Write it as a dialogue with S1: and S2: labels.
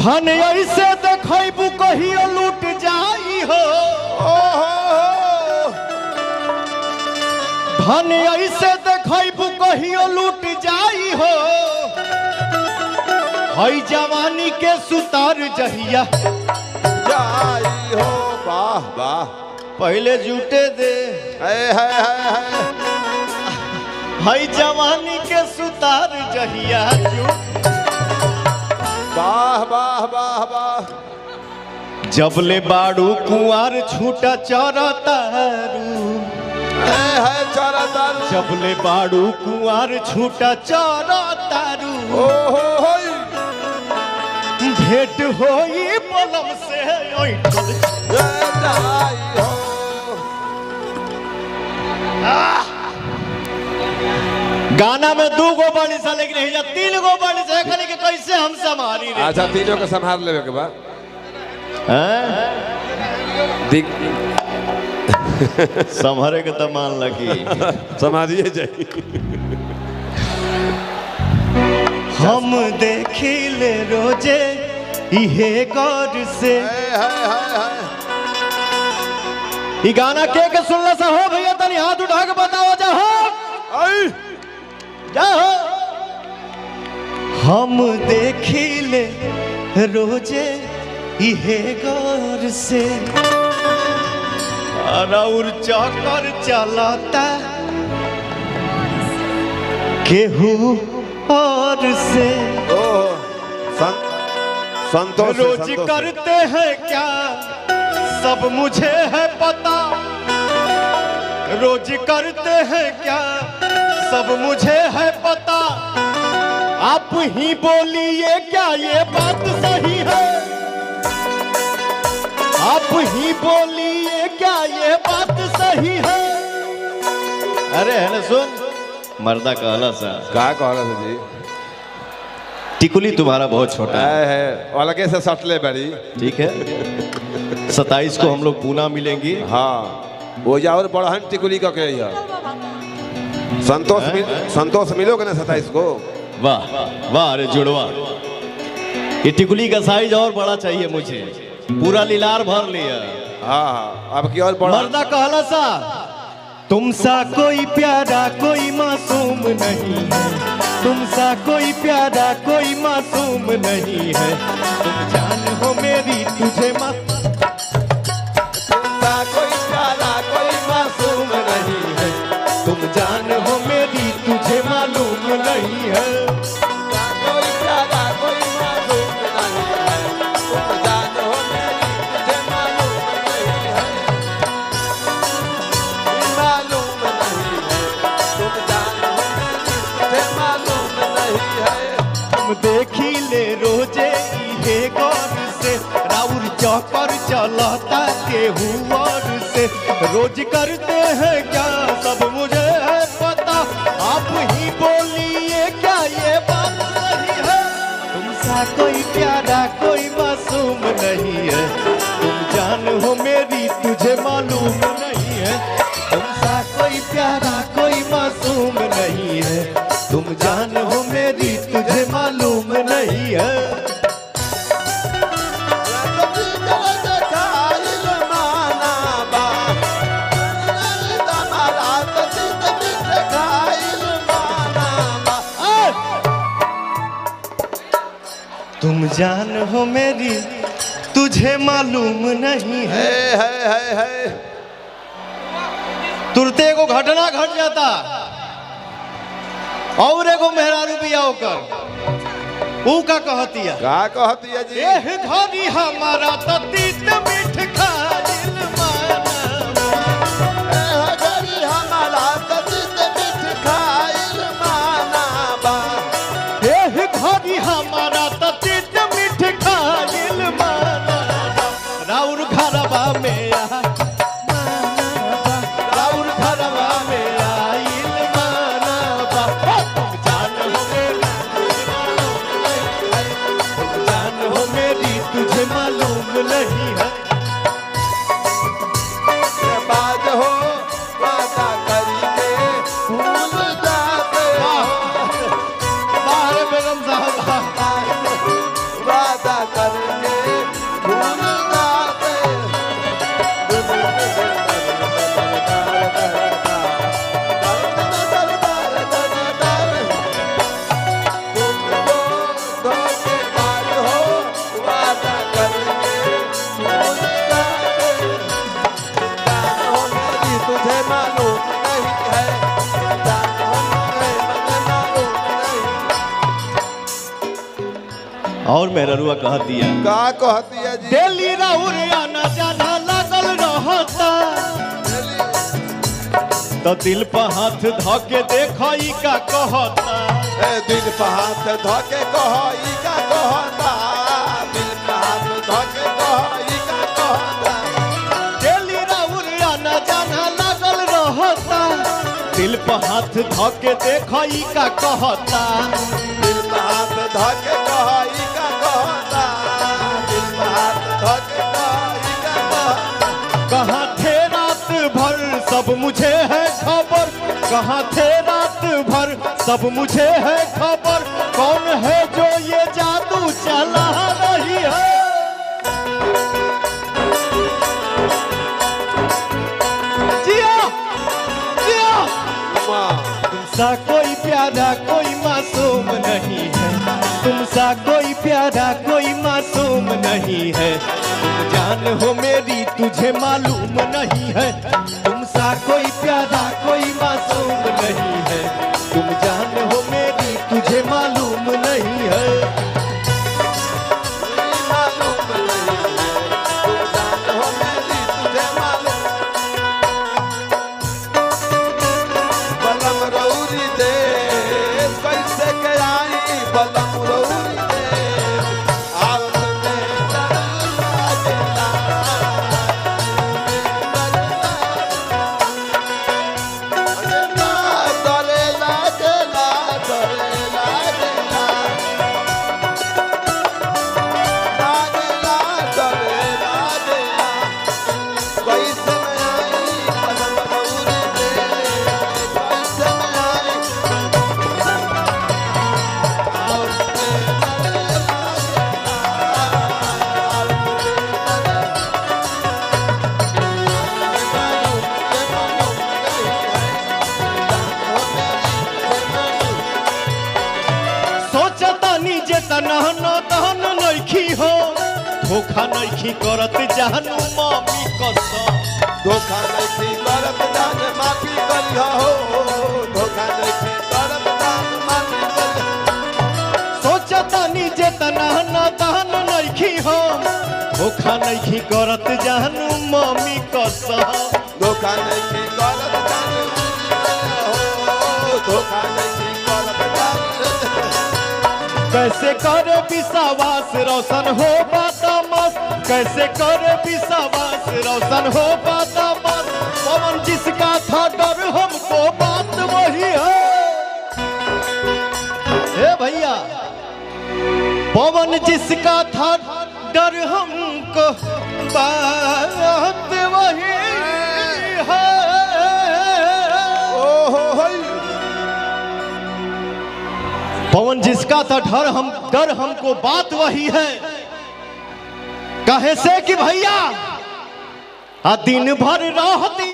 S1: धन ऐसे देखबू कहियो लूट जाई हो, धन ऐसे देखबू कहियो लूट जाई हो, हई जवानी के सुतार जहिया
S2: जाई हो। वाह वाह,
S1: पहले जूटे दे हई जवानी के सुतार जहिया जूट।
S2: वाह वाह वाह वाह,
S1: जबले बाड़ू कुंवर छूटा चरतारू, जबले बाड़ू कुंवर छूटा चरतारू, भेंट होई पलम से गाना में 2 गो बाड़ी सा लेकिन नहीं 3 गो बाड़ी सा खाली के कैसे हम संभाली रे।
S2: अच्छा तीनों को संभाल लेवे के बाद
S1: संभारे के तो मान लगी
S2: समाधिए जाई।
S1: हम देखिले रोजे इहे गौर से। ये गाना के सुनला सा हो भैया तनी हाथ उठा के बताओ जा हो जाओ। हम देखिले रोजे इहे गौर से और चक्कर चलता केहू और से।
S2: संतोष
S1: रोज करते हैं क्या सब मुझे है पता, रोज करते हैं क्या सब मुझे है पता, आप ही बोलिए क्या ये बात सही है, आप ही बोलिए क्या ये बात सही है। अरे है ना सुन मर्दा कहला सा
S2: क्या कहला सा जी,
S1: टिकुली तुम्हारा बहुत छोटा
S2: है अलगे से सटले बड़ी।
S1: ठीक है 27 को हम लोग पूना मिलेंगे।
S2: हाँ वो जा और बड़हन टिकुली का के संतोष मिलोगे ना 27 को।
S1: वाह वाह अरे जुड़वा, ये टिकुली का साइज और बड़ा चाहिए मुझे, पूरा लीलार भर लिया।
S2: हाँ अब की और बड़ा
S1: मर्दा कहला सा तुमसा कोई प्यारा कोई मासूम नहीं है, तुमसा कोई प्यारा कोई मासूम नहीं है, तुम जान हो मेरी तुझे
S2: तुमसा कोई प्यारा कोई मासूम नहीं है,
S1: तुम जान हो मेरी तुझे मालूम नहीं है,
S2: कोई प्यारा कोई मासूम नहीं है, तुम जान हो मेरी तुझे मालूम नहीं है, मालूम नहीं है, तुम जान हो मेरी तुझे मालूम नहीं है।
S1: तुम देखी ले रोजे इहे गौर से, राउर चौकर चलता केहू और से, रोज करते हैं क्या सब मुझे है पता, आप ही बोलिए क्या ये बात सही है। तुमसा कोई प्यारा कोई मासूम नहीं है, तुम जान हो मेरी तुझे मालूम नहीं है, तुमसा कोई प्यारा कोई मासूम नहीं है, तुम जान हो मेरी तुझे मालूम नहीं है। तुम जान हो मेरी तुझे मालूम नहीं है। तुरते एगो घटना घट जाता और एगो मेहरारू बिया होकर ऊ का कहतिया
S2: जी
S1: एह घड़ी हमारा तो तीत मीठ खाइल माना,
S2: एह घड़ी हमारा तो तीत मीठ खाइल माना बा,
S1: एह घड़ी हमारा तो तीत मीठ खाइल माना, राउर घरवा में आ तुझे मालूम नहीं है।
S2: बात हो वादा करके भूल जाते हो,
S1: बाहर बेगम साहब
S2: वादा करके भूल जाते तुझे मालूम नहीं है
S1: और मेरा रुआ कह दिया
S2: का कहती है जी
S1: दिल्ली राउर आना जाना लागल रहता तो दिल पर हाथ धके देखई का कहता
S2: दिल पर हाथ धके कहई का कहता दिल पर हाथ धके कहई का कहता
S1: दिल्ली राउर आना जाना लागल रहता दिल पर हाथ धके देखई का कहता
S2: दिल पर हाथ धके कहई का कहता दिल पर हाथ धके कहई का कहता
S1: कहाँ थे रात भर सब मुझे है खबर कहाँ थे रात भर सब मुझे है खबर कौन है जो ये जादू चला रही है जिया जिया तुमसा कोई प्यारा कोई मासूम नहीं है तुमसा कोई प्यारा कोई मासूम नहीं है तुम जान हो मेरी तुझे मालूम नहीं है तुमसा कोई प्यारा कोई मासूम नहीं है तुम जान हो मेरी तुझे मालूम नहीं है
S2: मालूम नहीं है तुम जान हो मेरी तुझे मालूम बलम रौरी देश कैसे के आई बलम रौरी देश आलम में डरला देला डरेला देला डरेला देला डरेला डरेला देला कैसे में आई बलम रौरी देश कैसे में आई
S1: सोचतानी जे तनह न तहन नइखी हो धोखा नइखी करत जानू मामी कसम
S2: धोखा नहीं करत जान माफी करिया हो धोखा नहीं करत जान माफी करिया
S1: सोचतानी जे तनह न तहन नइखी हो धोखा नइखी करत जानू मामी कसम
S2: धोखा नहीं करत जान हो धोखा नहीं करत जान
S1: कैसे करे विश्वास रोशन हो पाता मस कैसे करे विश्वास रोशन हो पाता मस पवन जिसका था डर हमको बात वही है ए भैया पवन जिसका था डर हमको बात वही है पवन जिसका था डर हमको बात वही है कहे से कि भैया दिन भर रहती